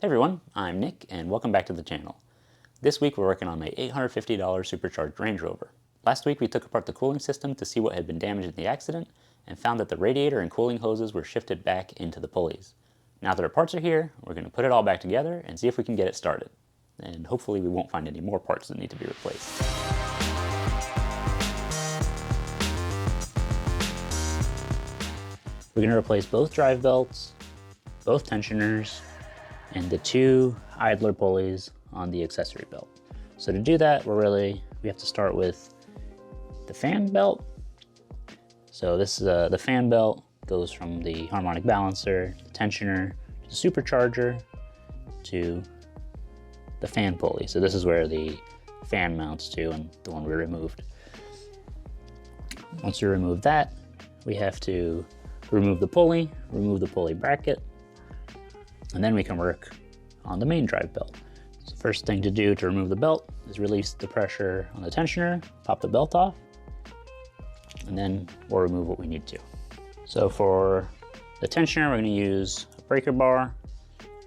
Hey everyone, I'm Nick and welcome back to the channel. This week we're working on my $850 Supercharged Range Rover. Last week we took apart the cooling system to see what had been damaged in the accident and found that the radiator and cooling hoses were shifted back into the pulleys. Now that our parts are here, we're going to put it all back together and see if we can get it started. And hopefully we won't find any more parts that need to be replaced. We're going to replace both drive belts, both tensioners, and the two idler pulleys on the accessory belt. So to do that, we have to start with the fan belt. So this is the fan belt goes from the harmonic balancer, the tensioner, to the supercharger, to the fan pulley. So this is where the fan mounts to and the one we removed. Once we remove that, we have to remove the pulley bracket, and then we can work on the main drive belt. So the first thing to do to remove the belt is release the pressure on the tensioner, pop the belt off, and then we'll remove what we need to. So for the tensioner, we're going to use a breaker bar.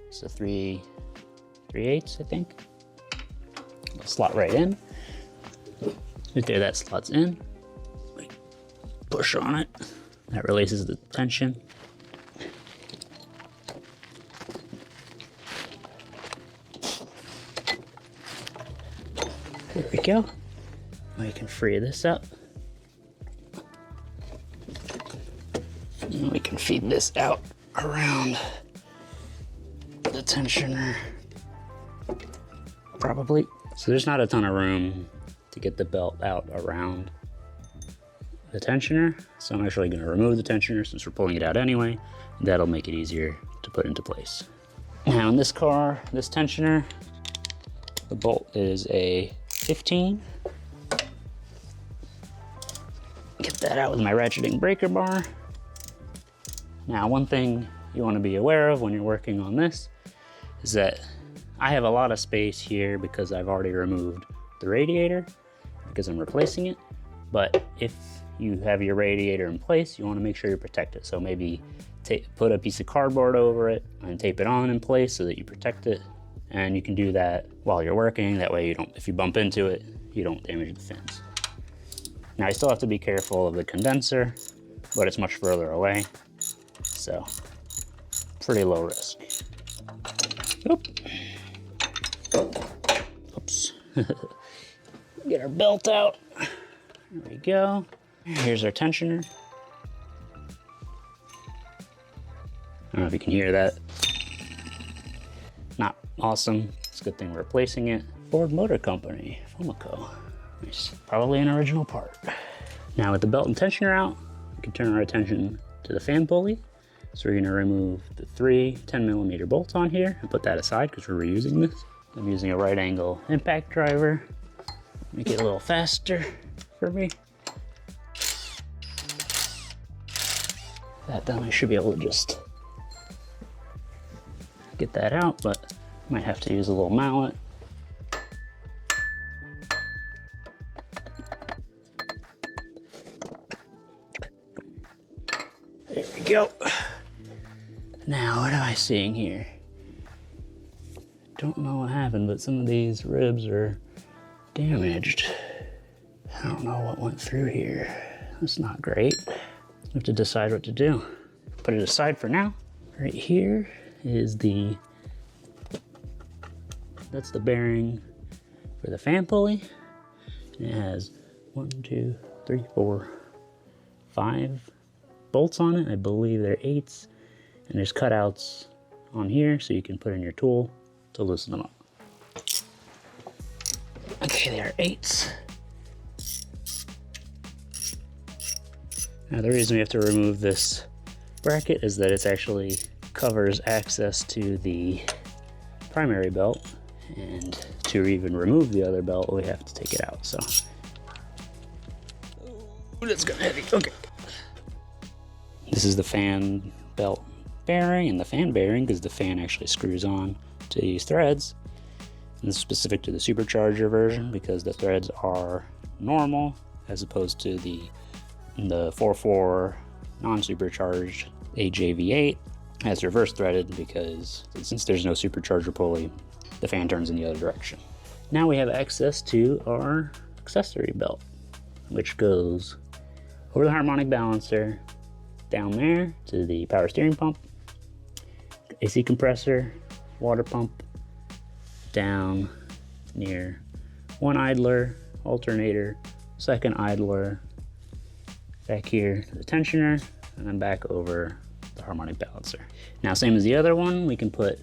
It's a 3/8, I think. It'll slot right in. Right there, that slots in. Push on it. That releases the tension. There we go. We can free this up. And we can feed this out around the tensioner, probably. So there's not a ton of room to get the belt out around the tensioner. So I'm actually gonna remove the tensioner since we're pulling it out anyway. That'll make it easier to put into place. Now in this car, this tensioner, the bolt is a 15. Get that out with my ratcheting breaker bar. Now, one thing you want to be aware of when you're working on this is that I have a lot of space here because I've already removed the radiator because I'm replacing it. But if you have your radiator in place, you want to make sure you protect it. So maybe put a piece of cardboard over it and tape it on in place so that you protect it. And you can do that while you're working. That way if you bump into it, you don't damage the fins. Now I still have to be careful of the condenser, but it's much further away. So pretty low risk. Oop. Oops. Get our belt out. There we go. Here's our tensioner. I don't know if you can hear that. Not awesome. It's a good thing we're replacing it. Ford Motor Company, Fomico. Nice. Probably an original part. Now with the belt and tensioner out, we can turn our attention to the fan pulley. So we're gonna remove the 3 10mm bolts on here and put that aside because we're reusing this. I'm using a right angle impact driver. Make it a little faster for me. That done, I should be able to just get that out, but might have to use a little mallet. There we go. Now, what am I seeing here? Don't know what happened, but some of these ribs are damaged. I don't know what went through here. That's not great. I have to decide what to do. Put it aside for now. Right here is that's the bearing for the fan pulley. And it has 1, 2, 3, 4, 5 bolts on it. I believe they're 8s. And there's cutouts on here so you can put in your tool to loosen them up. Okay, they are 8s. Now the reason we have to remove this bracket is that it actually covers access to the primary belt, and to even remove the other belt we have to take it out. So that's kind of heavy. Okay, this is the fan belt bearing, and the fan bearing because the fan actually screws on to these threads. And this is specific to the Supercharger version because the threads are normal as opposed to the 4.4 non-supercharged AJV8. It's reverse threaded because since there's no supercharger pulley, the fan turns in the other direction. Now we have access to our accessory belt, which goes over the harmonic balancer, down there to the power steering pump, AC compressor, water pump, down near one idler, alternator, second idler, back here to the tensioner, and then back over the harmonic balancer. Now, same as the other one, we can put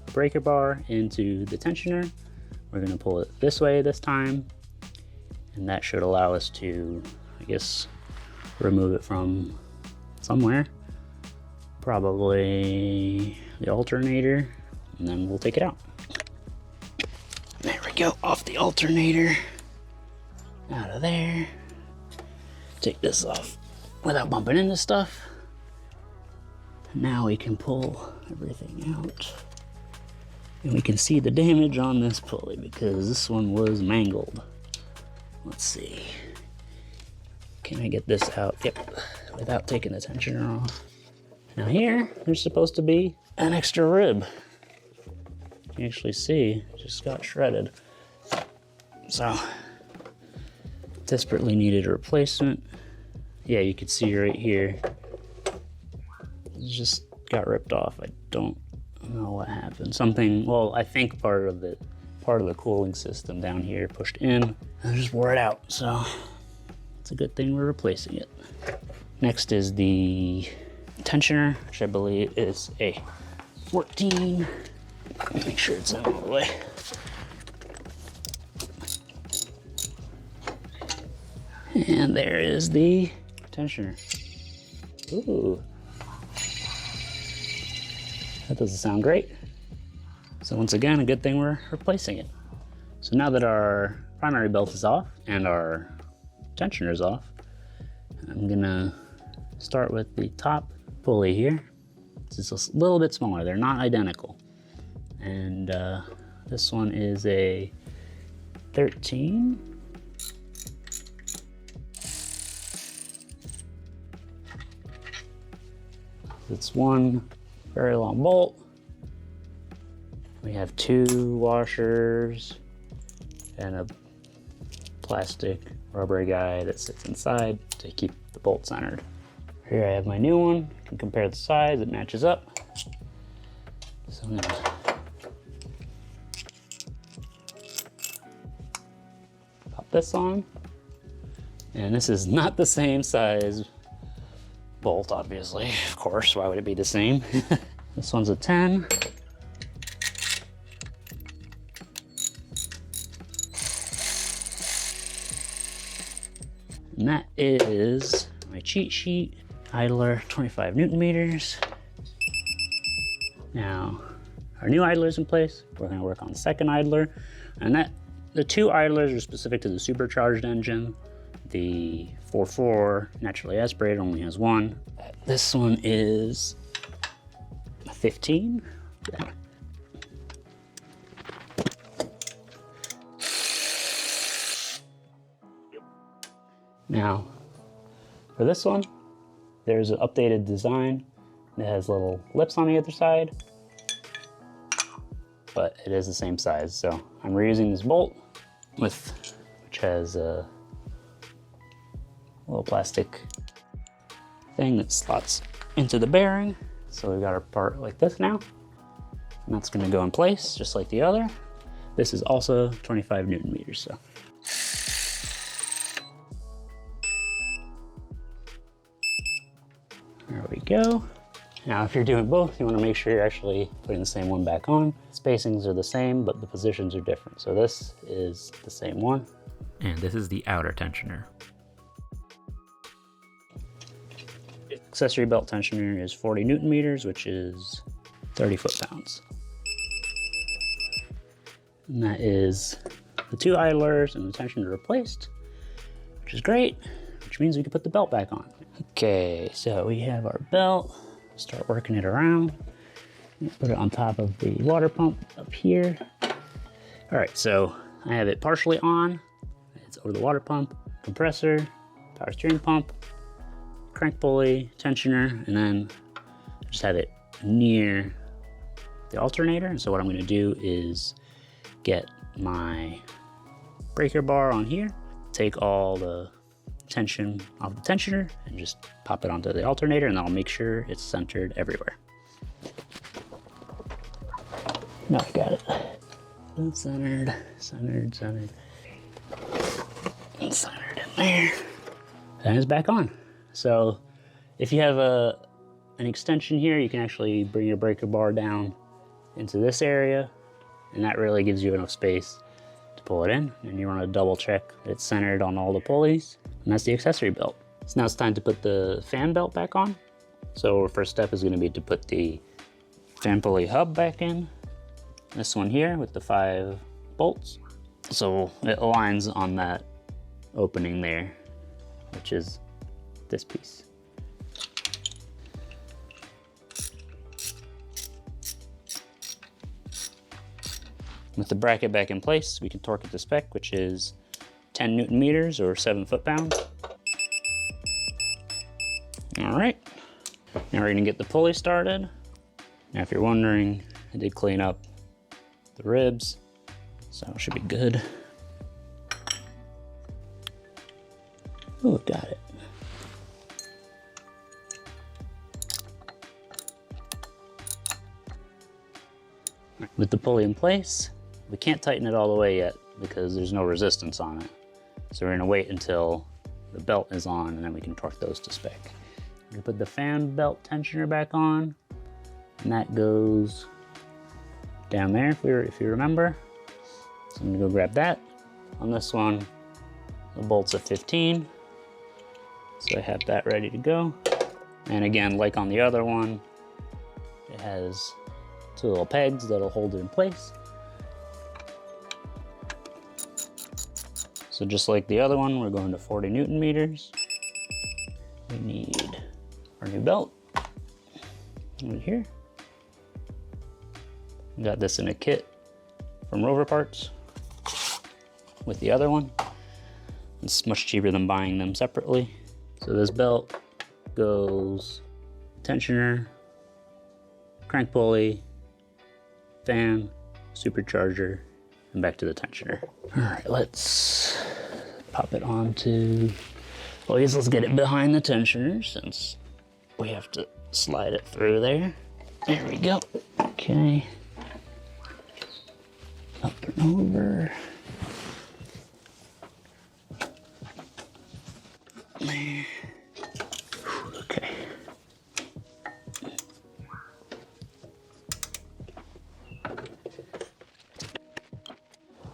a breaker bar into the tensioner. We're gonna pull it this way this time, and that should allow us to, I guess, remove it from somewhere. Probably the alternator, and then we'll take it out. There we go, off the alternator, out of there. Take this off without bumping into stuff. Now we can pull everything out. And we can see the damage on this pulley because this one was mangled. Let's see. Can I get this out? Yep, without taking the tensioner off. Now here, there's supposed to be an extra rib. You can actually see, it just got shredded. So, desperately needed a replacement. Yeah, you can see right here, it just got ripped off. I don't know what happened. Something, well, I think part of the cooling system down here pushed in and just wore it out. So it's a good thing we're replacing it. Next is the tensioner, which I believe is a 14. Make sure it's out all the way. And there is the tensioner. Ooh. That doesn't sound great. So once again, a good thing we're replacing it. So now that our primary belt is off and our tensioner is off, I'm gonna start with the top pulley here. It's just a little bit smaller, they're not identical. And this one is a 13. It's one very long bolt. We have two washers and a plastic rubber guy that sits inside to keep the bolt centered. Here I have my new one. You can compare the size, it matches up. So I'm gonna pop this on. And this is not the same size bolt, obviously. Of course, why would it be the same? This one's a 10. And that is my cheat sheet. Idler, 25 Newton meters. Now, our new idler's in place. We're gonna work on the second idler. And the two idlers are specific to the supercharged engine. The 4.4 naturally aspirated only has one. This one is a 15. Yeah. Now, for this one, there's an updated design that has little lips on the other side, but it is the same size. So I'm reusing this bolt which has a little plastic thing that slots into the bearing. So we've got our part like this now, and that's gonna go in place just like the other. This is also 25 Newton meters, so. There we go. Now, if you're doing both, you wanna make sure you're actually putting the same one back on. Spacings are the same, but the positions are different. So this is the same one. And this is the outer tensioner. Accessory belt tensioner is 40 Newton meters, which is 30 foot-pounds. And that is the two idlers and the tensioner replaced, which is great, which means we can put the belt back on. Okay, so we have our belt. Start working it around. Put it on top of the water pump up here. All right, so I have it partially on. It's over the water pump, compressor, power steering pump, crank pulley, tensioner, and then just have it near the alternator. And so what I'm going to do is get my breaker bar on here, take all the tension off the tensioner and just pop it onto the alternator, and I'll make sure it's centered everywhere. No, I got it. Centered, centered, centered. And centered in there. And it's back on. So if you have an extension here, you can actually bring your breaker bar down into this area, and that really gives you enough space to pull it in. And you want to double check that it's centered on all the pulleys, and that's the accessory belt. So now it's time to put the fan belt back on. So our first step is going to be to put the fan pulley hub back in. This one here with the 5 bolts. So it aligns on that opening there, which is this piece. With the bracket back in place, we can torque it to spec, which is 10 Newton meters or 7 foot-pounds. All right, now we're gonna get the pulley started. Now if you're wondering, I did clean up the ribs, so it should be good. Oh, got it. With the pulley in place, we can't tighten it all the way yet because there's no resistance on it. So we're gonna wait until the belt is on, and then we can torque those to spec. We put the fan belt tensioner back on, and that goes down there if you remember. So I'm gonna go grab that. On this one, the bolt's at 15. So I have that ready to go. And again, like on the other one, it has 2 little pegs that'll hold it in place. So just like the other one, we're going to 40 Newton meters. We need our new belt right here. Got this in a kit from Rover Parts with the other one. It's much cheaper than buying them separately. So this belt goes tensioner, crank pulley, fan, supercharger, and back to the tensioner. All right, let's pop it onto, well, I guess let's get it behind the tensioner since we have to slide it through there. There we go. Okay. Up and over. There. Okay.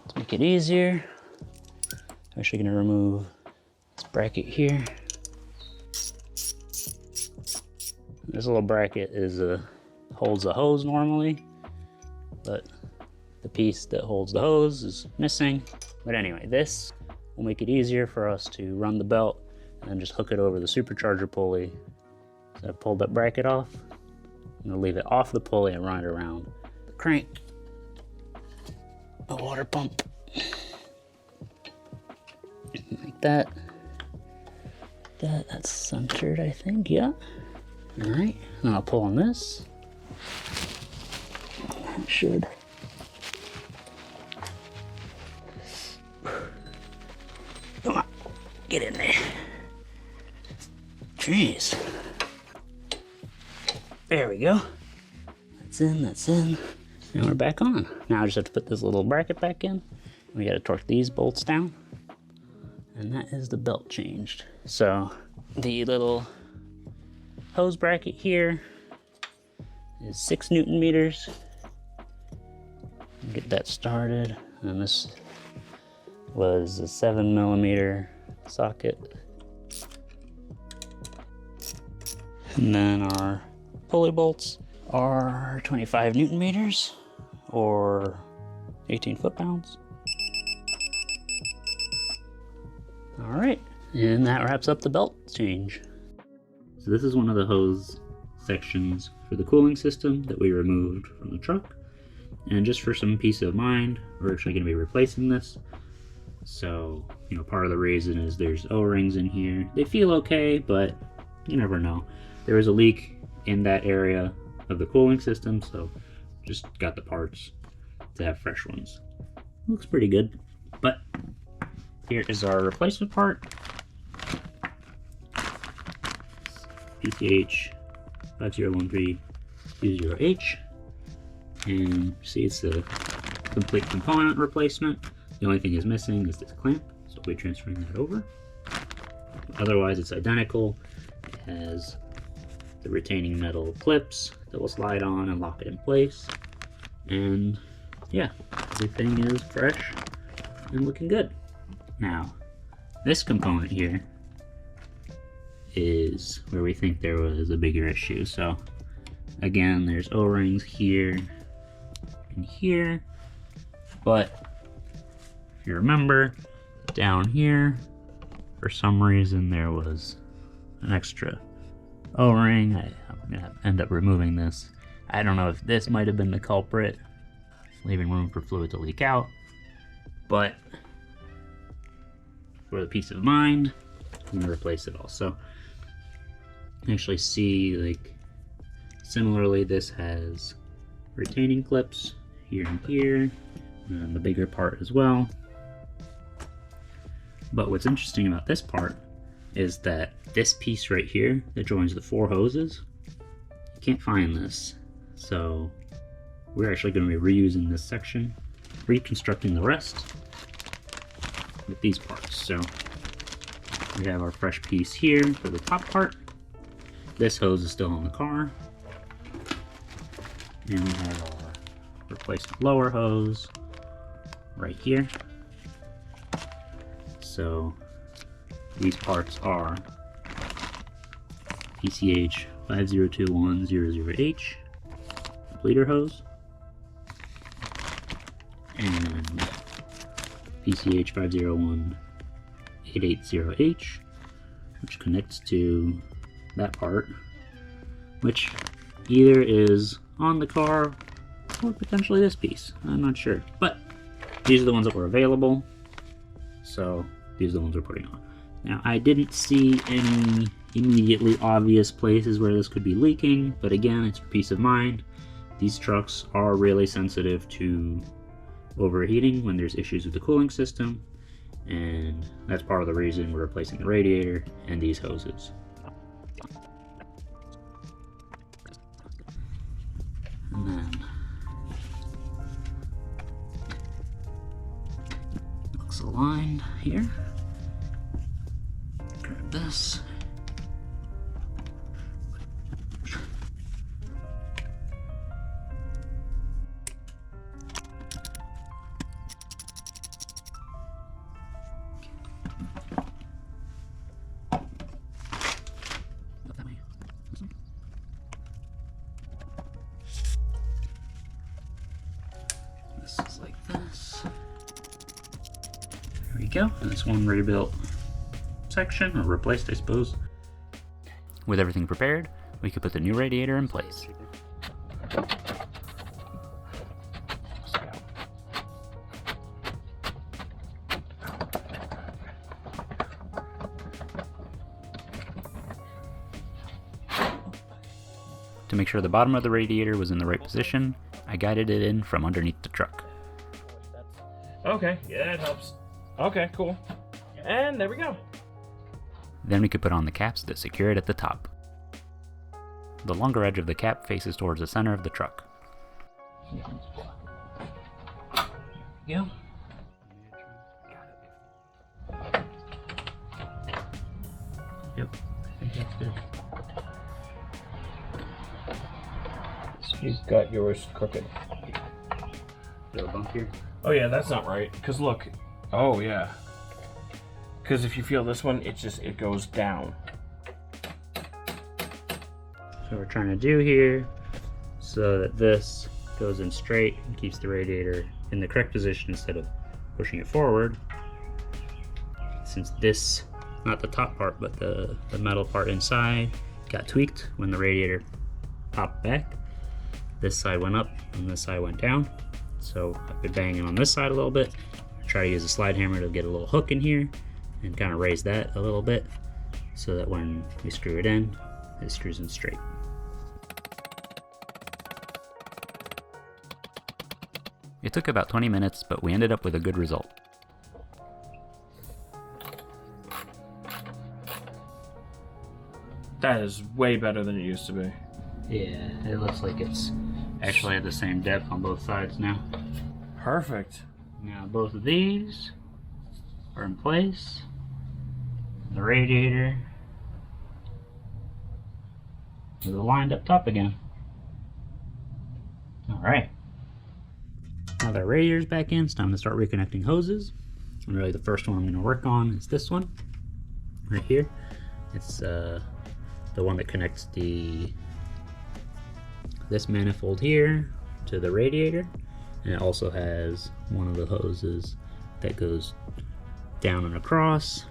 To make it easier, I'm actually going to remove this bracket here. This little bracket holds the hose normally, but the piece that holds the hose is missing. But anyway, this will make it easier for us to run the belt and then just hook it over the supercharger pulley. So I pulled that bracket off. I'm gonna leave it off the pulley and run it around the crank, a water pump, like that. That's centered, I think, yeah. All right, and I'll pull on this. That should. Come on, get in there. Jeez. There we go. That's in, that's in. And we're back on. Now I just have to put this little bracket back in. We gotta torque these bolts down. And that is the belt changed. So the little hose bracket here is 6 Newton meters. Get that started. And this was a 7mm socket. And then our pulley bolts are 25 Newton meters or 18 foot-pounds. All right, and that wraps up the belt change. So this is one of the hose sections for the cooling system that we removed from the truck. And just for some peace of mind, we're actually going to be replacing this. So, you know, part of the reason is there's O-rings in here. They feel okay, but you never know. There was a leak in that area of the cooling system, so just got the parts to have fresh ones. Looks pretty good, but here is our replacement part. PCH 501320H, and see it's a complete component replacement. The only thing is missing is this clamp, so we'll be transferring that over. Otherwise it's identical. It has the retaining metal clips that will slide on and lock it in place, and yeah, everything is fresh and looking good. Now this component here is where we think there was a bigger issue. So again, there's O-rings here and here, but if you remember, down here for some reason there was an extra O-ring. I'm gonna end up removing this. I don't know if this might have been the culprit, leaving room for fluid to leak out, but for the peace of mind, I'm gonna replace it all. So actually see, like, similarly this has retaining clips here and here, and the bigger part as well. But what's interesting about this part is that this piece right here that joins the 4 hoses, you can't find this. So we're actually going to be reusing this section, reconstructing the rest with these parts. So we have our fresh piece here for the top part. This hose is still on the car. And we have our replacement lower hose right here. So these parts are PCH 502100H bleeder hose and PCH 501880H, which connects to that part, which either is on the car or potentially this piece. I'm not sure, but these are the ones that were available, so these are the ones we're putting on. Now, I didn't see any immediately obvious places where this could be leaking, but again, it's for peace of mind. These trucks are really sensitive to overheating when there's issues with the cooling system, and that's part of the reason we're replacing the radiator and these hoses. And then looks aligned here. Grab this. This is like this. There we go. And this one rebuilt section, or replaced, I suppose. With everything prepared, we could put the new radiator in place. To make sure the bottom of the radiator was in the right position, I guided it in from underneath the truck. Okay, yeah, that helps. Okay, cool. And there we go. Then we could put on the caps that secure it at the top. The longer edge of the cap faces towards the center of the truck. Yeah. Yep, I think that's good. You've got yours crooked. Got a bump here? Oh yeah, that's not right. Cause look, oh yeah. Cause if you feel this one, it goes down. So we're trying to do here so that this goes in straight and keeps the radiator in the correct position instead of pushing it forward. Since this, not the top part, but the metal part inside got tweaked when the radiator popped back. This side went up and this side went down. So I've been banging on this side a little bit. Try to use a slide hammer to get a little hook in here and kind of raise that a little bit so that when we screw it in, it screws in straight. It took about 20 minutes, but we ended up with a good result. That is way better than it used to be. Yeah, it looks like it's actually at the same depth on both sides now. Perfect. Now both of these are in place. The radiator is lined up top again. Alright. Now that our radiator's back in, it's time to start reconnecting hoses. And really the first one I'm going to work on is this one, right here. It's the one that connects this manifold here to the radiator. And it also has one of the hoses that goes down and across,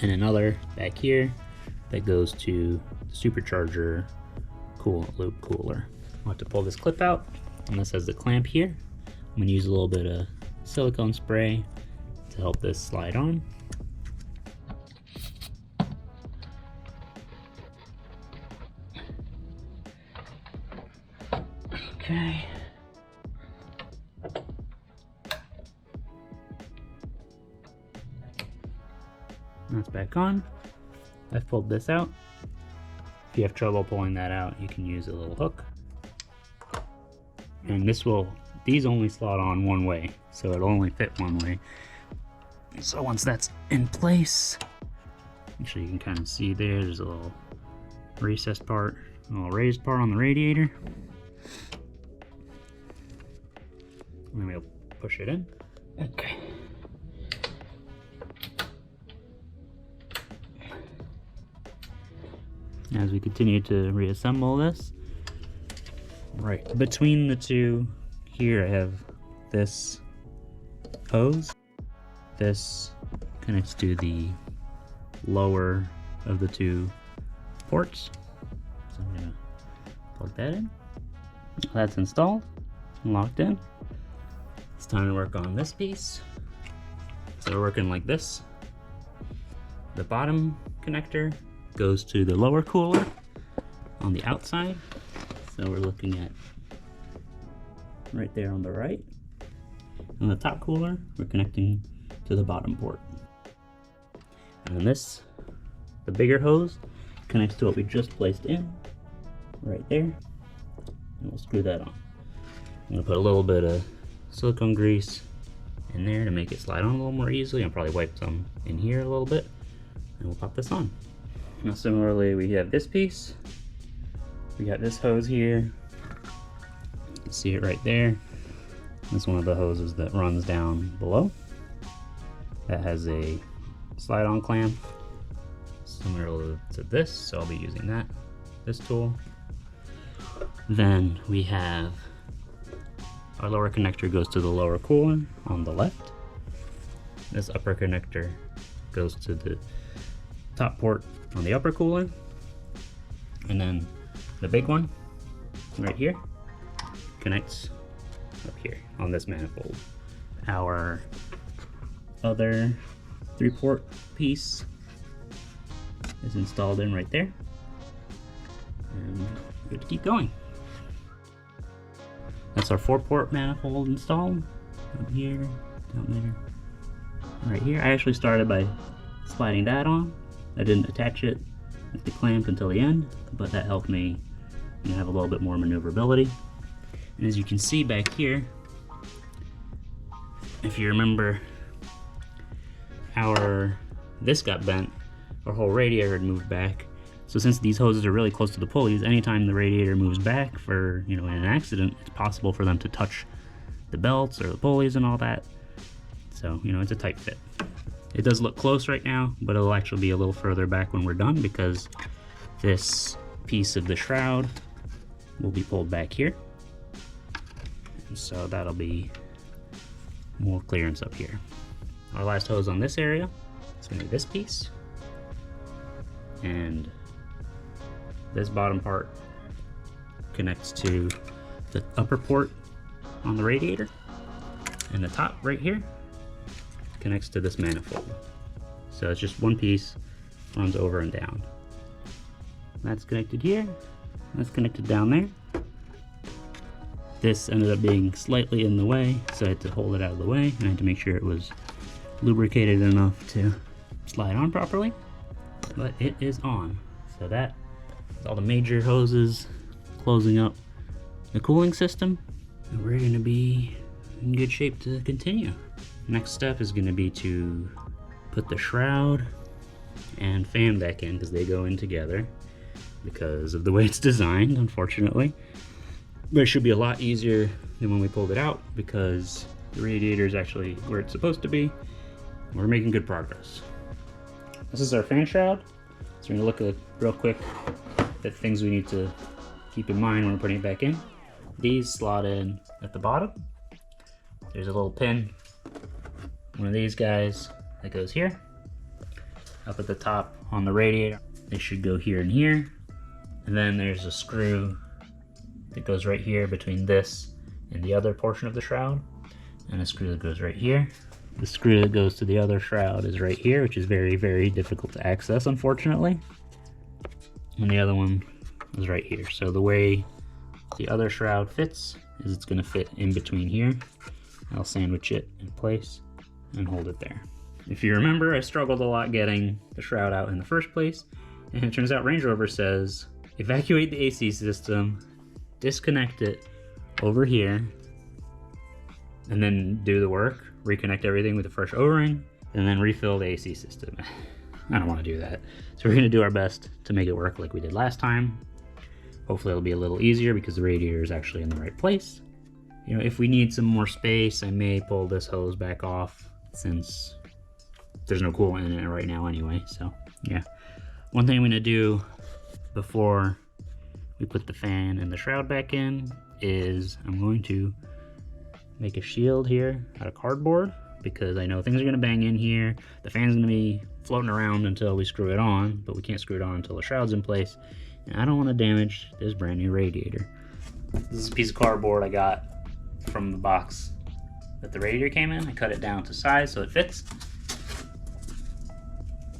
and another back here that goes to the Supercharger coolant loop cooler. I'll have to pull this clip out, and this has the clamp here. I'm going to use a little bit of silicone spray to help this slide on. Okay. That's back on. I've pulled this out. If you have trouble pulling that out, you can use a little hook. And these only slot on one way, so it'll only fit one way. So once that's in place, actually you can kind of see there's a little recessed part, a little raised part on the radiator. And then we'll push it in. Okay. As we continue to reassemble this, right between the two here I have this hose. This connects to the lower of the two ports. So I'm gonna plug that in. That's installed and locked in. It's time to work on this piece. So we're working like this. The bottom connector goes to the lower cooler on the outside. So we're looking at right there on the right. On the top cooler, we're connecting to the bottom port. And then the bigger hose, connects to what we just placed in, right there. And we'll screw that on. I'm gonna put a little bit of silicone grease in there to make it slide on a little more easily. I'll probably wipe some in here a little bit, and we'll pop this on. Now similarly, we have this piece. We got this hose here. You can see it right there. That's one of the hoses that runs down below. That has a slide-on clamp similar to this, so I'll be using this tool. Then we have our lower connector goes to the lower cooler on the left. This upper connector goes to the top port on the upper cooler. And then the big one right here connects up here on this manifold. Our other 3-port piece is installed in right there. And we're good to keep going. That's our 4-port manifold installed. Up here, down there, right here. I actually started by sliding that on. I didn't attach it with the clamp until the end, but that helped me have a little bit more maneuverability. And as you can see back here, if you remember, this got bent, our whole radiator had moved back. So since these hoses are really close to the pulleys, anytime the radiator moves back for, in an accident, it's possible for them to touch the belts or the pulleys and all that. So, it's a tight fit. It does look close right now, but it'll actually be a little further back when we're done because this piece of the shroud will be pulled back here. And so that'll be more clearance up here. Our last hose on this area is going to be this piece. And this bottom part connects to the upper port on the radiator. And the top right here connects to this manifold. So it's just one piece, runs over and down. That's connected here, that's connected down there. This ended up being slightly in the way, so I had to hold it out of the way, and I had to make sure it was lubricated enough to slide on properly. But it is on. So that is all the major hoses closing up the cooling system, and we're going to be in good shape to continue. Next step is going to be to put the shroud and fan back in, because they go in together because of the way it's designed, unfortunately. But it should be a lot easier than when we pulled it out, because the radiator is actually where it's supposed to be. We're making good progress. This is our fan shroud. So we're going to look real quick at things we need to keep in mind when we're putting it back in. These slot in at the bottom. There's a little pin, one of these guys that goes here. Up at the top on the radiator, they should go here and here. And then there's a screw that goes right here between this and the other portion of the shroud. And a screw that goes right here. The screw that goes to the other shroud is right here, which is very, very difficult to access, unfortunately. And the other one is right here. So the way the other shroud fits is it's going to fit in between here. I'll sandwich it in place and hold it there. If you remember, I struggled a lot getting the shroud out in the first place, and it turns out Range Rover says evacuate the AC system, disconnect it over here, and then do the work, reconnect everything with a fresh O-ring, and then refill the AC system. I don't want to do that. So we're going to do our best to make it work like we did last time. Hopefully it'll be a little easier because the radiator is actually in the right place. You know, if we need some more space, I may pull this hose back off, since there's no coolant in it right now anyway. So yeah, one thing I'm going to do before we put the fan and the shroud back in is I'm going to make a shield here out of cardboard, because I know things are going to bang in here. The fan's going to be floating around until we screw it on, but we can't screw it on until the shroud's in place. And I don't want to damage this brand new radiator. This is a piece of cardboard I got from the box that the radiator came in. I cut it down to size so it fits.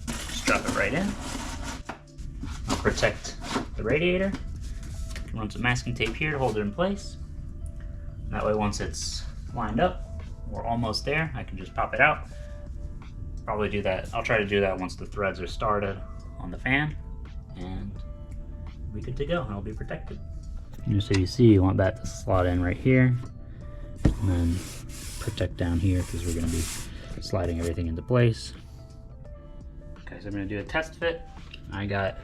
Just drop it right in. I'll protect the radiator. I can run some masking tape here to hold it in place. That way, once it's lined up, we're almost there. I can just pop it out. Probably do that. I'll try to do that once the threads are started on the fan, and we'll be good to go, and it'll be protected. And so you see, you want that to slot in right here, and then protect down here, because we're going to be sliding everything into place. Okay, so I'm going to do a test fit. I got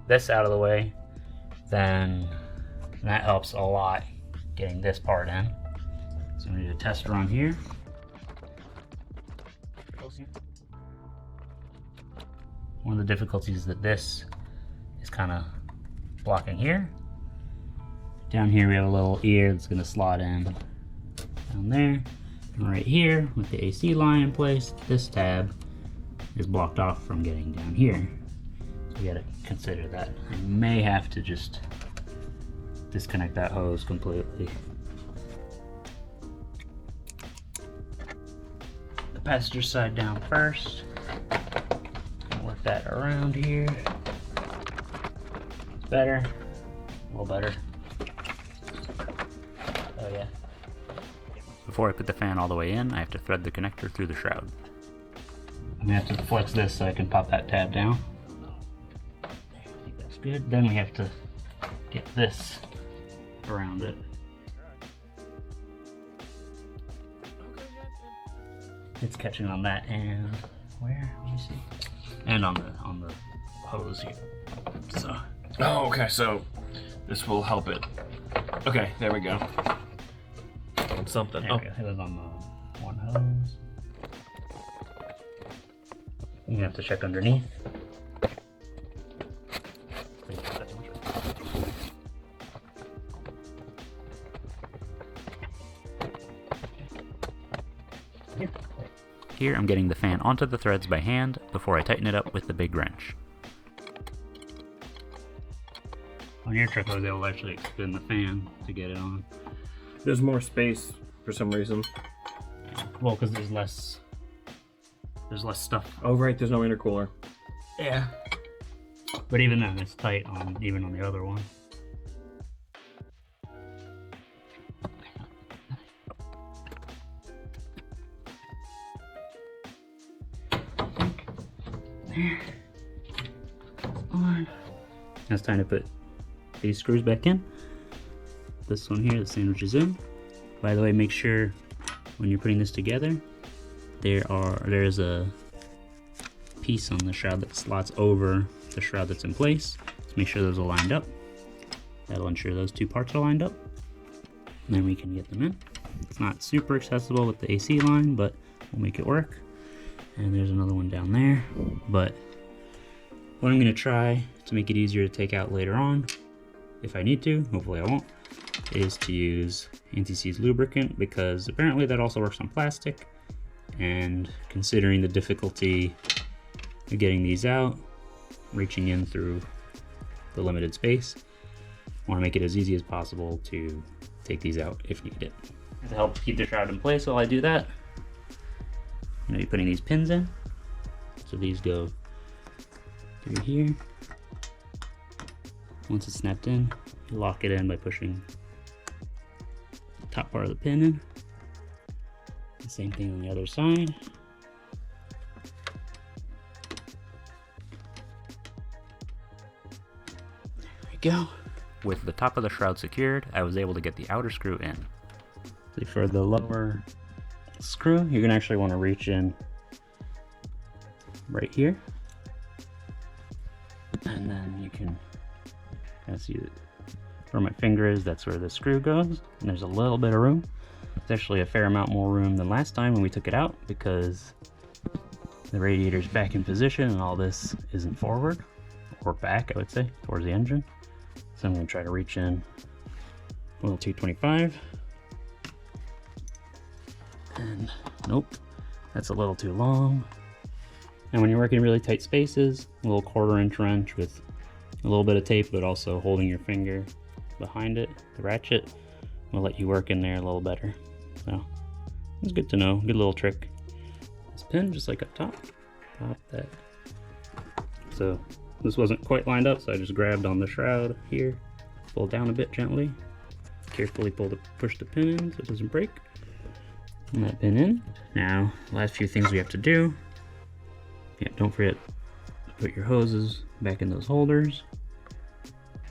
this out of the way, then that helps a lot getting this part in. So I'm going to do a test run here. One of the difficulties is that this is kind of blocking here. Down here we have a little ear that's going to slot in down there. And right here with the AC line in place, this tab is blocked off from getting down here. So we got to consider that. I may have to just disconnect that hose completely. The passenger side down first. Work that around here. It's better. A little better. Oh yeah. Before I put the fan all the way in, I have to thread the connector through the shroud. I'm gonna have to flex this so I can pop that tab down. I think that's good. Then we have to get this around it. It's catching on that end. Where? Let me see. And on the hose here. So. Oh, okay. So this will help it. Okay, there we go. On something. There we go. It was on the one hose. You have to check underneath. Here I'm getting the fan onto the threads by hand before I tighten it up with the big wrench. On your truck I was able to actually extend the fan to get it on. There's more space for some reason. Well, because there's less stuff. Oh right, there's no intercooler. Yeah. But even then it's tight even on the other one. there. On. Now it's time to put these screws back in. This one here, the sandwich is in. By the way, make sure when you're putting this together, there's a piece on the shroud that slots over the shroud that's in place. So make sure those are lined up. That'll ensure those two parts are lined up. And then we can get them in. It's not super accessible with the AC line, but we'll make it work. And there's another one down there. But what I'm gonna try to make it easier to take out later on, if I need to, hopefully I won't, is to use anti-seize lubricant, because apparently that also works on plastic. And considering the difficulty of getting these out, reaching in through the limited space, I want to make it as easy as possible to take these out if needed. To help keep the shroud in place while I do that, I'm going to be putting these pins in. So these go through here. Once it's snapped in, you lock it in by pushing the top part of the pin in. The same thing on the other side. There we go. With the top of the shroud secured, I was able to get the outer screw in. So for the lower screw, you're gonna actually want to reach in right here. And then you can kind of see it where my finger is, that's where the screw goes. And there's a little bit of room. It's actually a fair amount more room than last time when we took it out, because the radiator's back in position and all this isn't forward, or back I would say, towards the engine. So I'm going to try to reach in a little 225. And nope, that's a little too long. And when you're working really tight spaces, a little 1/4 inch wrench with a little bit of tape, but also holding your finger behind it, the ratchet, will let you work in there a little better. So it's good to know, good little trick. This pin, just like up top, pop that. So this wasn't quite lined up, so I just grabbed on the shroud here, pull down a bit gently, carefully push the pin in so it doesn't break. And that pin in. Now, last few things we have to do. Yeah, don't forget to put your hoses back in those holders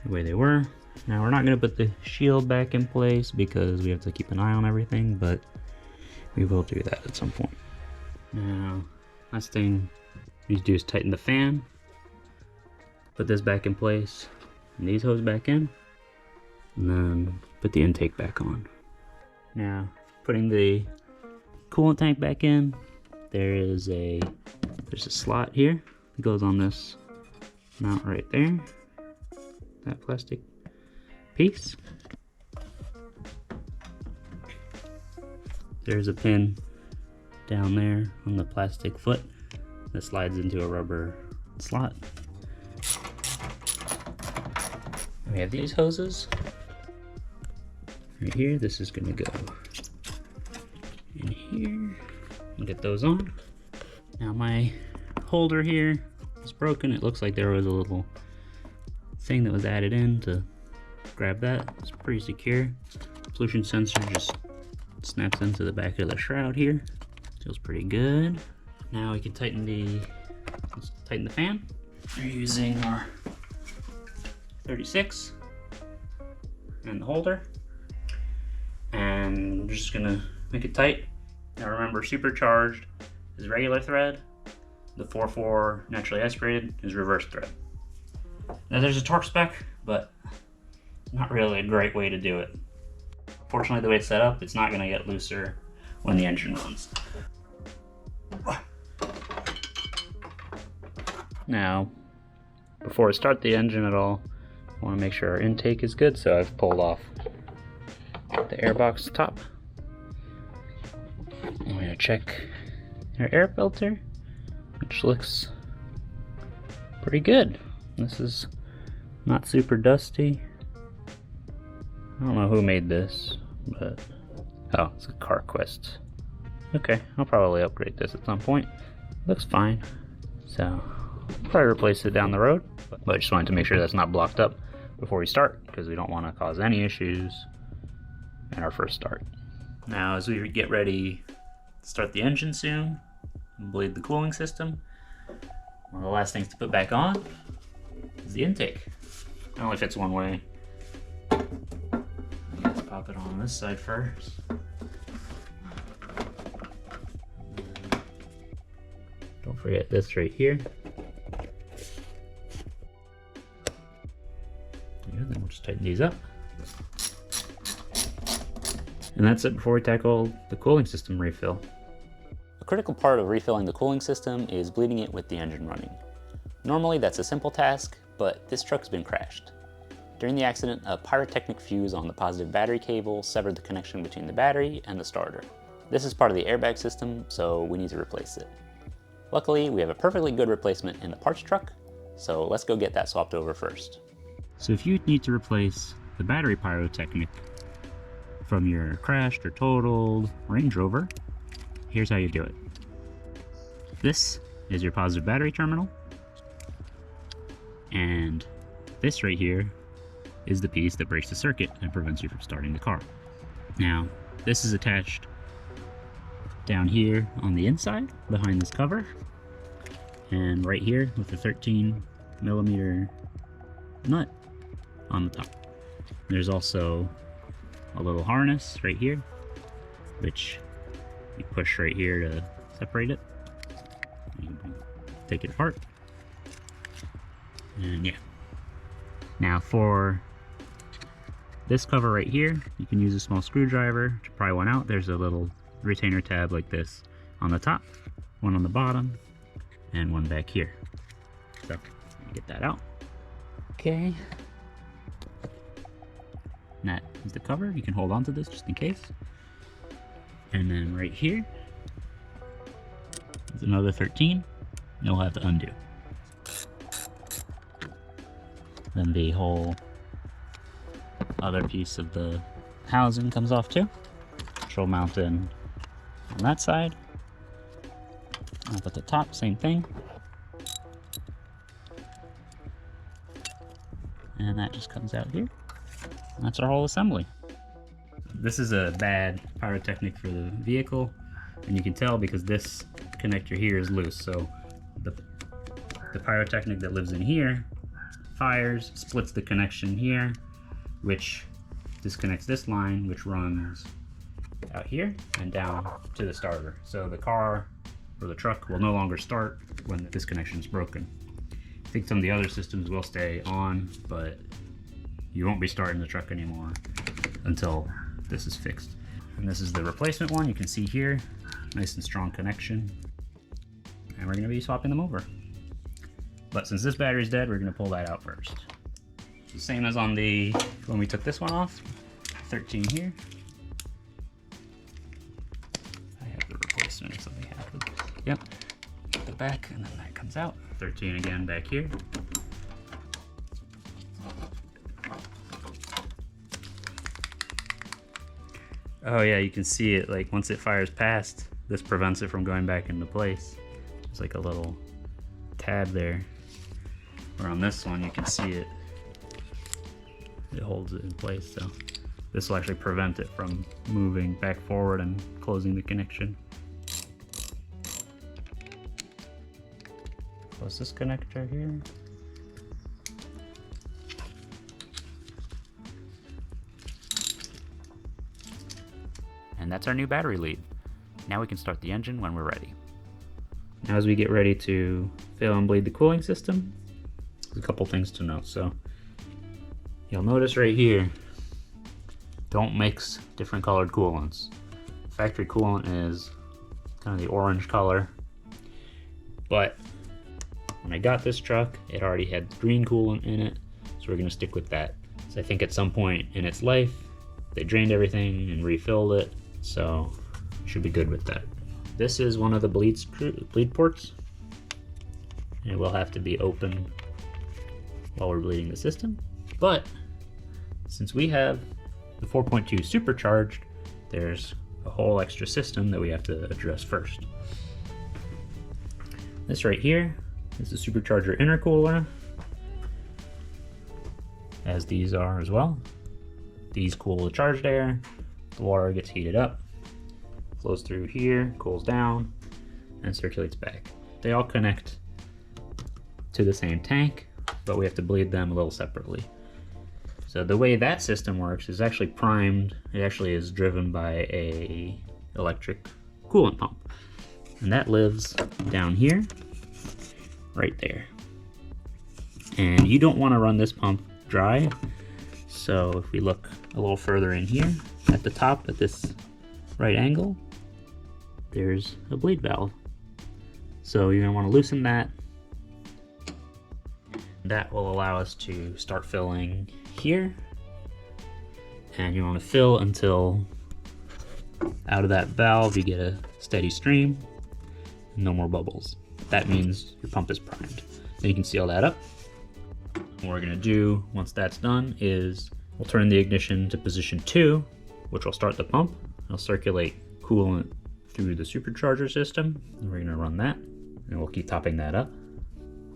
the way they were. Now we're not going to put the shield back in place because we have to keep an eye on everything, but we will do that at some point. Now, last thing we need to do is tighten the fan. Put this back in place, and these hoses back in, and then put the intake back on. Now, putting the coolant tank back in, there's a slot here that goes on this mount right there, that plastic piece. There's a pin down there on the plastic foot that slides into a rubber slot. We have these hoses right here. This is going to go in here and get those on. Now my holder here is broken. It looks like there was a little thing that was added in to grab that. It's pretty secure. Pollution sensor just snaps into the back of the shroud here. Feels pretty good. Now we can tighten the fan. We're using our 36 and the holder, and I'm just gonna make it tight. Now remember, supercharged is regular thread, the 4/4 naturally aspirated is reverse thread. Now there's a torque spec, but not really a great way to do it. Fortunately, the way it's set up, it's not gonna get looser when the engine runs. Now, before I start the engine at all, I want to make sure our intake is good, so I've pulled off the airbox top. I'm going to check our air filter, which looks pretty good. This is not super dusty. I don't know who made this, but oh, it's a CarQuest. Okay, I'll probably upgrade this at some point. Looks fine, so I'll probably replace it down the road, but I just wanted to make sure that's not blocked up before we start, because we don't want to cause any issues in our first start. Now, as we get ready to start the engine soon and bleed the cooling system, One of the last things to put back on is the intake. It only fits one way. Let's pop it on this side first. Don't forget this right here. Yeah, then we'll just tighten these up. And that's it before we tackle the cooling system refill. A critical part of refilling the cooling system is bleeding it with the engine running. Normally that's a simple task, but this truck's been crashed. During the accident, a Pyrotechnic fuse on the positive battery cable severed the connection between the battery and the starter. This is part of the airbag system, so we need to replace it. Luckily, we have a perfectly good replacement in the parts truck, so let's go get that swapped over first. So if you need to replace the battery Pyrotechnic from your crashed or totaled Range Rover, here's how you do it. This is your positive battery terminal, and this right here is the piece that breaks the circuit and prevents you from starting the car. Now, this is attached down here on the inside behind this cover, and right here with the 13mm nut on the top. There's also a little harness right here, which you push right here to separate it. You can take it apart. And yeah. Now for this cover right here, you can use a small screwdriver to pry one out. There's a little retainer tab like this on the top, one on the bottom, and one back here. So get that out. Okay. And that is the cover. You can hold on to this just in case. And then right here is another 13. You'll have to undo. Then the whole other piece of the housing comes off too. Control mounting on that side. Up at the top, same thing. And that just comes out here. And that's our whole assembly. This is a bad Pyrotechnic for the vehicle, and you can tell because this connector here is loose. So the Pyrotechnic that lives in here fires, splits the connection here, which disconnects this line, which runs out here and down to the starter. So the car or the truck will no longer start when this connection is broken. I think some of the other systems will stay on, but you won't be starting the truck anymore until this is fixed. And this is the replacement one. You can see here, nice and strong connection. And we're gonna be swapping them over. But since this battery's dead, we're gonna pull that out first. So same as on the, when we took this one off, 13 here. I have the replacement, so they have it. Yep, the back, and then that comes out. 13 again back here. Oh yeah, you can see it, like once it fires past, this prevents it from going back into place. There's like a little tab there. Where on this one, you can see it, it holds it in place. So this will actually prevent it from moving back forward and closing the connection. Close this connector here. And that's our new battery lead. Now we can start the engine when we're ready. Now as we get ready to fill and bleed the cooling system, there's a couple things to note. So you'll notice right here, don't mix different colored coolants. Factory coolant is kind of the orange color, but when I got this truck, it already had green coolant in it, so we're gonna stick with that. So I think at some point in its life, they drained everything and refilled it, so should be good with that. This is one of the bleed ports. It will have to be open while we're bleeding the system. But since we have the 4.2 supercharged, there's a whole extra system that we have to address first. This right here is the Supercharger intercooler, as these are as well. These cool the charged air, the water gets heated up, flows through here, cools down, and circulates back. They all connect to the same tank, but we have to bleed them a little separately. So the way that system works is actually primed. It actually is driven by a electric coolant pump. And that lives down here, right there. And you don't want to run this pump dry. So if we look a little further in here, at the top, at this right angle, there's a bleed valve. So you're gonna want to loosen that. That will allow us to start filling here. And you want to fill until out of that valve you get a steady stream, no more bubbles. That means your pump is primed. Then you can seal that up. What we're gonna do once that's done is we'll turn the ignition to position 2, which will start the pump. It'll circulate coolant through the supercharger system, and we're gonna run that, and we'll keep topping that up.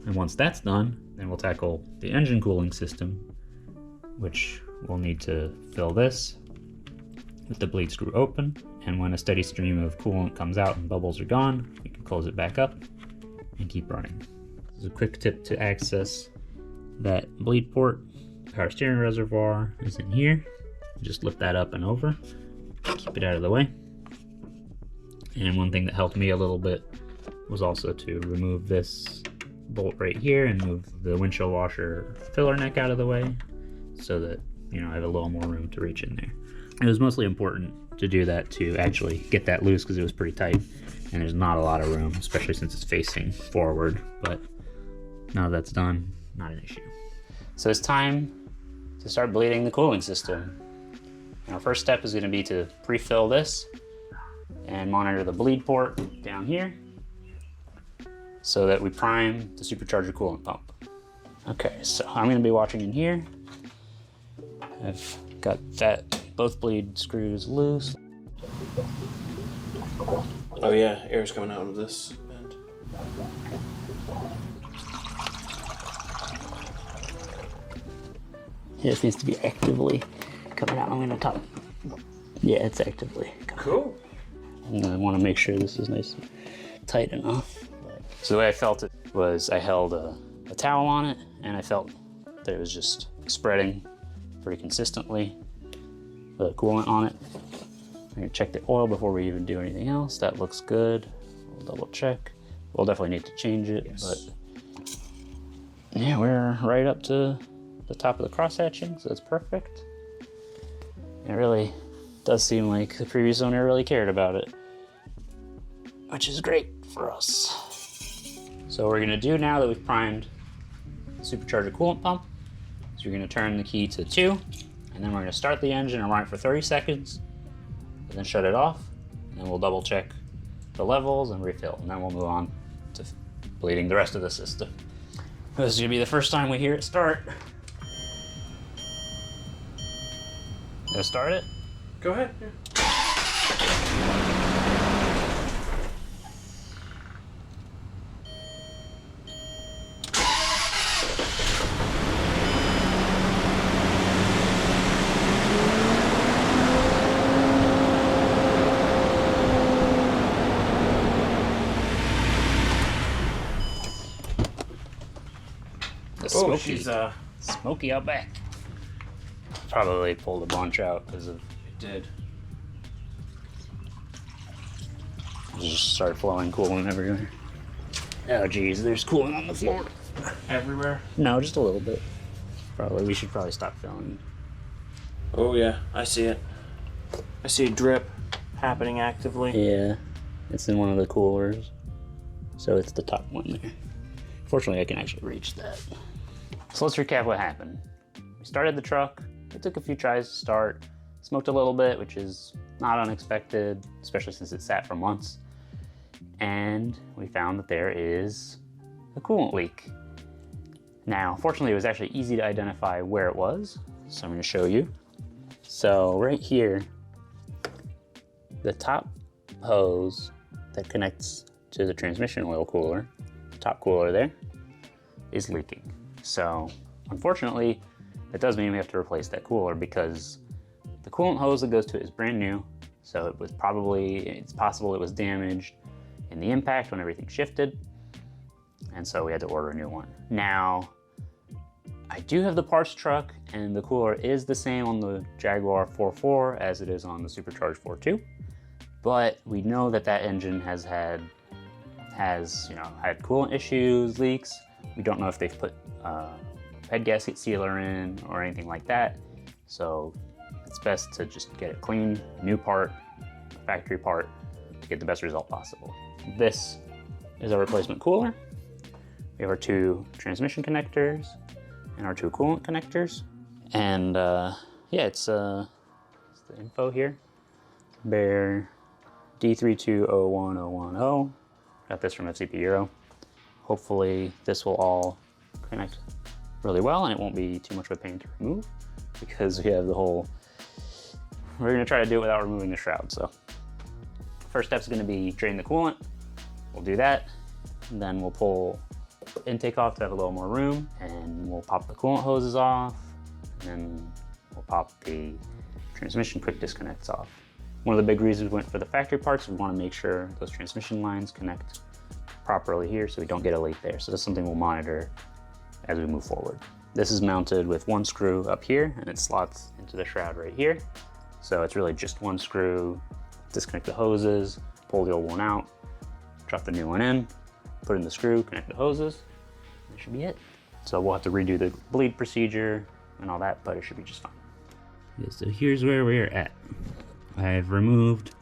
And once that's done, then we'll tackle the engine cooling system, which we'll need to fill this with the bleed screw open. And when a steady stream of coolant comes out and bubbles are gone, we can close it back up and keep running. This is a quick tip to access that bleed port. Power steering reservoir is in here. Just lift that up and over, keep it out of the way. And one thing that helped me a little bit was also to remove this bolt right here and move the windshield washer filler neck out of the way so that, you know, I have a little more room to reach in there. It was mostly important to do that to actually get that loose because it was pretty tight and there's not a lot of room, especially since it's facing forward. But now that's done, not an issue. So it's time to start bleeding the cooling system. And our first step is going to be to pre-fill this and monitor the bleed port down here so that we prime the supercharger coolant pump. Okay, so I'm going to be watching in here. I've got both bleed screws loose. Oh yeah, air's coming out of this end. Yeah, it needs to be actively coming out. I'm going to top. Yeah, it's actively coming. Cool. And I want to make sure this is nice and tight enough. So the way I felt it was I held a towel on it and I felt that it was just spreading pretty consistently. The coolant on it. I'm gonna check the oil before we even do anything else. That looks good. We'll double check. We'll definitely need to change it, yes. But yeah, we're right up to the top of the cross hatching, so that's perfect. It really does seem like the previous owner really cared about it, which is great for us. So what we're gonna do now that we've primed the supercharger coolant pump is you're gonna turn the key to 2, and then we're gonna start the engine and run it for 30 seconds, and then shut it off, and then we'll double check the levels and refill, and then we'll move on to bleeding the rest of the system. This is gonna be the first time we hear it start. Gonna start it? Go ahead. Yeah. Smoky. Oh, she's smoky out back. Probably pulled a bunch out because of it did. Just started flowing coolant everywhere. Oh geez, there's coolant on the floor. Everywhere? No, just a little bit. We should probably stop filling. Oh yeah, I see it. I see a drip happening actively. Yeah, it's in one of the coolers. So it's the top one there. Fortunately, I can actually reach that. So let's recap what happened. We started the truck. It took a few tries to start. Smoked a little bit, which is not unexpected, especially since it sat for months. And we found that there is a coolant leak. Now, fortunately, it was actually easy to identify where it was. So I'm going to show you. So right here, the top hose that connects to the transmission oil cooler, top cooler there, is leaking. So unfortunately, that does mean we have to replace that cooler because the coolant hose that goes to it is brand new. So it was it's possible it was damaged in the impact when everything shifted. and so we had to order a new one. Now, I do have the parts truck, and the cooler is the same on the Jaguar 4.4 as it is on the Supercharged 4.2, but we know that that engine has had coolant issues, leaks. We don't know if they've put head gasket sealer in or anything like that, so it's best to just get it clean, new part, factory part, to get the best result possible. This is our replacement cooler. We have our 2 transmission connectors and our 2 coolant connectors. And yeah, it's the info here. Bear D3201010. Got this from FCP Euro. Hopefully this will all connect really well and it won't be too much of a pain to remove, because we have the whole, we're gonna try to do it without removing the shroud. So first step is gonna be drain the coolant. We'll do that. And then we'll pull intake off to have a little more room, and we'll pop the coolant hoses off, and then we'll pop the transmission quick disconnects off. One of the big reasons we went for the factory parts, we want to make sure those transmission lines connect properly here so we don't get a leak there. So that's something we'll monitor as we move forward. This is mounted with 1 screw up here, and it slots into the shroud right here. So it's really just 1 screw, disconnect the hoses, pull the old one out, drop the new one in, put in the screw, connect the hoses, that should be it. So we'll have to redo the bleed procedure and all that, but it should be just fine. Okay, so here's where we're at. I've removed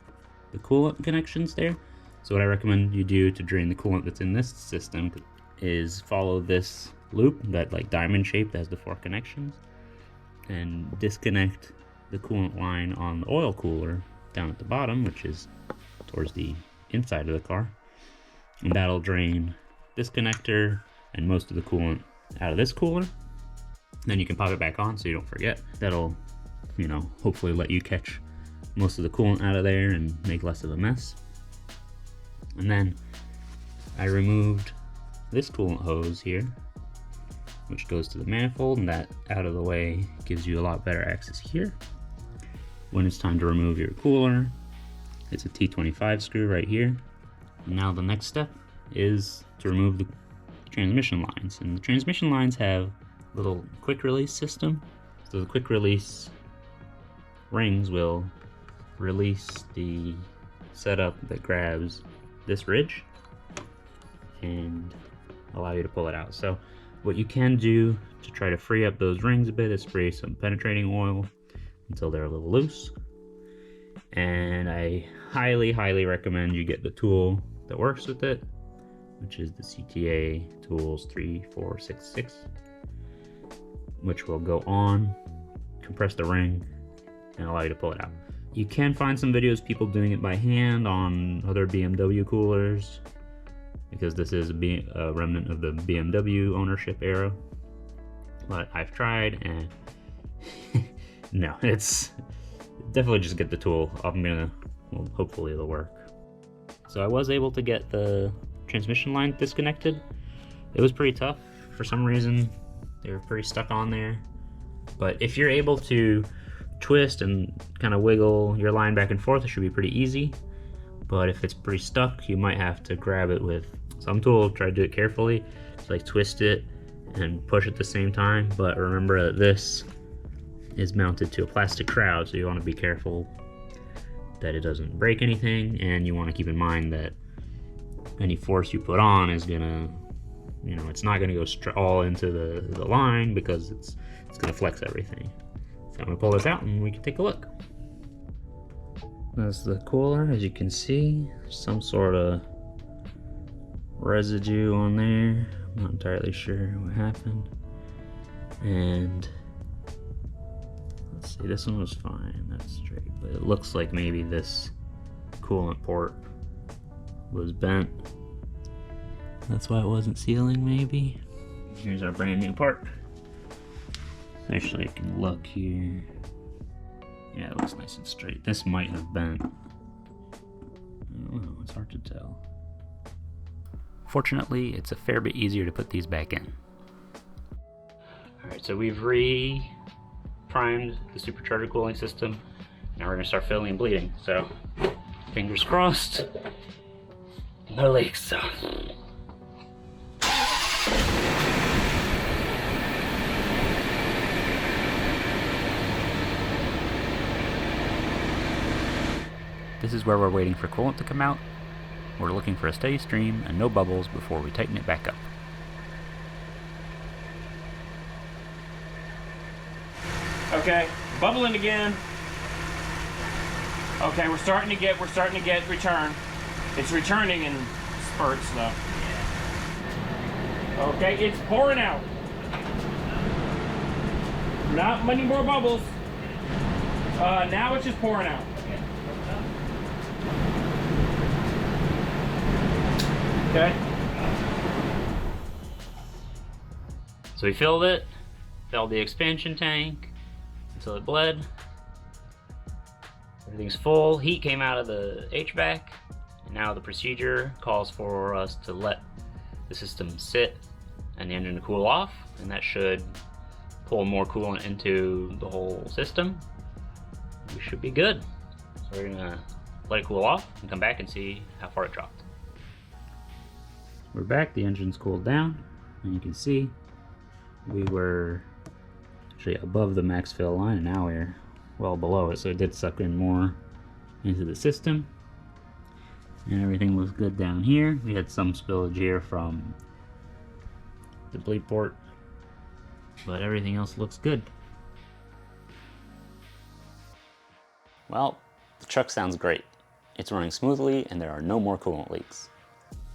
the coolant connections there. So what I recommend you do to drain the coolant that's in this system is follow this loop, that like diamond shape that has the 4 connections, and disconnect the coolant line on the oil cooler down at the bottom, which is towards the inside of the car. And that'll drain this connector and most of the coolant out of this cooler. Then you can pop it back on so you don't forget. That'll, you know, hopefully let you catch most of the coolant out of there and make less of a mess. And then I removed this coolant hose here, which goes to the manifold, and that out of the way gives you a lot better access here. When it's time to remove your cooler, it's a T25 screw right here. Now the next step is to remove the transmission lines, and the transmission lines have a little quick release system. So the quick release rings will release the setup that grabs this ridge and allow you to pull it out. So what you can do to try to free up those rings a bit is spray some penetrating oil until they're a little loose. And I highly recommend you get the tool that works with it, which is the CTA Tools 3466, which will go on, compress the ring, and allow you to pull it out. You can find some videos of people doing it by hand on other BMW coolers, because this is a remnant of the BMW ownership era. But I've tried, and no, it's definitely just get the tool. Well, hopefully it'll work. So I was able to get the transmission line disconnected. It was pretty tough. For some reason, they were pretty stuck on there. But if you're able to twist and kind of wiggle your line back and forth, it should be pretty easy. But if it's pretty stuck, you might have to grab it with some tool. Try to do it carefully, so like twist it and push at the same time. But remember that this is mounted to a plastic shroud, so you want to be careful that it doesn't break anything, and you want to keep in mind that any force you put on is gonna, you know, it's not gonna go all into the line, because it's gonna flex everything. So I'm gonna pull this out and we can take a look. That's the cooler. As you can see, some sort of residue on there. I'm not entirely sure what happened. And let's see, this one was fine, that's straight, but it looks like maybe this coolant port was bent. That's why it wasn't sealing, maybe. Here's our brand new part. Actually, I can look here. Yeah, it looks nice and straight. This might have bent. I don't know, it's hard to tell. Fortunately, it's a fair bit easier to put these back in. Alright, so we've primed the supercharger cooling system. Now we're gonna start filling and bleeding. So, fingers crossed. No leaks, so. This is where we're waiting for coolant to come out. We're looking for a steady stream and no bubbles before we tighten it back up. Okay, bubbling again. Okay, we're starting to get return. It's returning in spurts though. Okay, it's pouring out. Not many more bubbles. Now it's just pouring out. Okay. So we filled the expansion tank until it bled. Everything's full. Heat came out of the HVAC, and now the procedure calls for us to let the system sit and the engine to cool off, and that should pull more coolant into the whole system. We should be good. So we're gonna let it cool off and come back and see how far it dropped. We're back, the engine's cooled down, and you can see we were actually above the max fill line, and now we're well below it, so it did suck in more into the system. And everything looks good down here. We had some spillage here from the bleed port, but everything else looks good. Well, the truck sounds great. It's running smoothly and there are no more coolant leaks.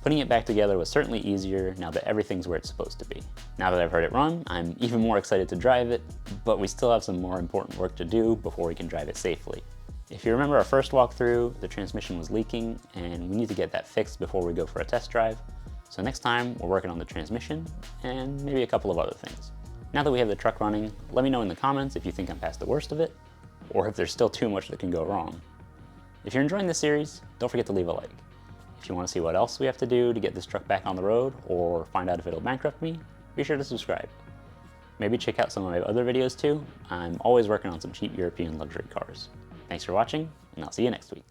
Putting it back together was certainly easier now that everything's where it's supposed to be. Now that I've heard it run, I'm even more excited to drive it, but we still have some more important work to do before we can drive it safely. If you remember our first walkthrough, the transmission was leaking and we need to get that fixed before we go for a test drive. So next time we're working on the transmission and maybe a couple of other things. Now that we have the truck running, let me know in the comments if you think I'm past the worst of it, or if there's still too much that can go wrong. If you're enjoying this series, don't forget to leave a like. If you want to see what else we have to do to get this truck back on the road, or find out if it'll bankrupt me, be sure to subscribe. Maybe check out some of my other videos too. I'm always working on some cheap European luxury cars. Thanks for watching, and I'll see you next week.